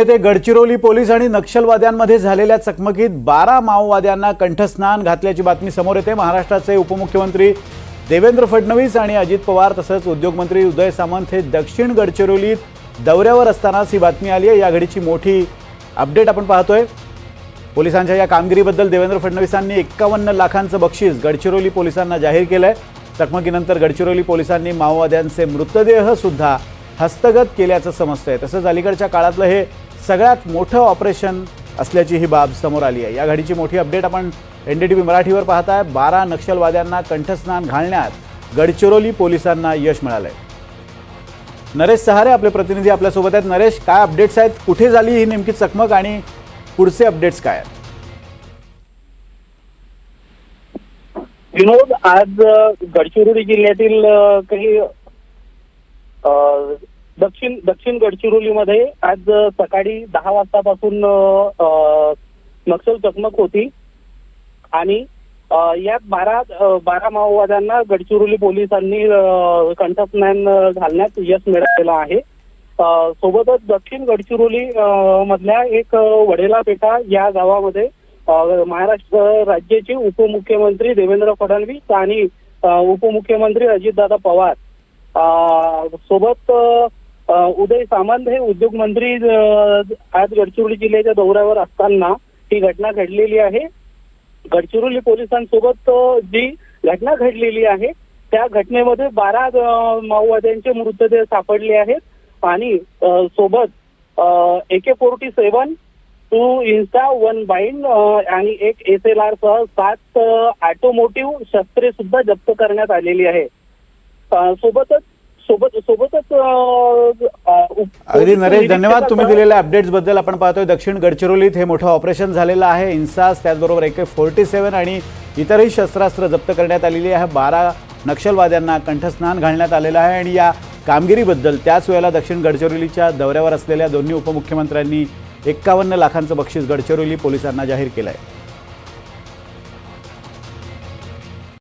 येथे गडचिरोली पोलीस आणि नक्षलवाद्यांमध्ये झालेल्या चकमकीत 12 माओवाद्यांना कंठस्नान घातल्याची बातमी समोर येते। महाराष्ट्राचे उपमुख्यमंत्री देवेंद्र फडणवीस आणि अजित पवार तसंच उद्योगमंत्री उदय सामंत हे दक्षिण गडचिरोलीत दौऱ्यावर असतानाच ही बातमी आली आहे। या घडीची मोठी अपडेट आपण पाहतोय। पोलिसांच्या या कामगिरीबद्दल देवेंद्र फडणवीसांनी 51 लाखांचं बक्षीस गडचिरोली पोलिसांना जाहीर केलंय। चकमकीनंतर गडचिरोली पोलिसांनी माओवाद्यांचे मृतदेह सुद्धा हस्तगत केल्याचं समजतंय। तसंच अलीकडच्या काळातलं हे सगळ्यात मोठं ऑपरेशन असल्याची ही बाब समोर आली आहे। या घडीची मोठी अपडेट आपण एनडीटीव्ही मराठीवर पाहताय। 12 नक्षलवाद्यांना कंठस्नान घालण्यात गडचिरोली पोलिसांना यश मिळालंय। नरेश सहारे आपले प्रतिनिधी आपल्या सोबत आहेत। नरेश, काय अपडेट्स आहेत? कुठे झाली ही नेमकी चकमक आणि पुढचे अपडेट्स काय आहेत? विनोद, आज गडचिरोली जिल्ह्यातील काही दक्षिण गडचिरोलीमध्ये आज सकाळी 10 वाजतापासून नक्षल चकमक होती आणि यात 12 माओवाद्यांना गडचिरोली पोलिसांनी कंठस्नान घालण्यात यश मिळालेलं आहे। सोबतच दक्षिण गडचिरोली मधल्या एक वडेलापेटा या गावामध्ये महाराष्ट्र राज्याचे उपमुख्यमंत्री देवेंद्र फडणवीस आणि उपमुख्यमंत्री अजितदादा पवार सोबत उदय सामंत हे उद्योग मंत्री आज गडचिरोली जिल्ह्याच्या दौऱ्यावर असताना ही घटना घडलेली आहे। गडचिरोली पोलिसांसोबत जी घटना घडलेली आहे त्या घटनेमध्ये 12 माओवाद्यांचे मृतदेह सापडले आहेत आणि सोबत AK-47, 2 इंचा 1 बाईन आणि एक SLR सह 7 ऑटोमोटिव्ह शस्त्रे सुद्धा जप्त करण्यात आलेली आहे। सोबतच अगदी नरेश, धन्यवाद तुम्ही दिलेल्या अपडेट्स बद्दल। आपण पाहतोय दक्षिण गडचिरोलीत हे मोठं ऑपरेशन झालेलं आहे। इन्सास त्याचबरोबर AK-47 आणि इतरही शस्त्रास्त्र जप्त करण्यात आलेली आहे। 12 नक्षलवाद्यांना कंठस्नान घालण्यात आलेलं आहे आणि या कामगिरीबद्दल त्याच वेळेला दक्षिण गडचिरोलीच्या दौऱ्यावर असलेल्या दोन्ही उपमुख्यमंत्र्यांनी 51 लाखांचं बक्षीस गडचिरोली पोलिसांना जाहीर केलं आहे।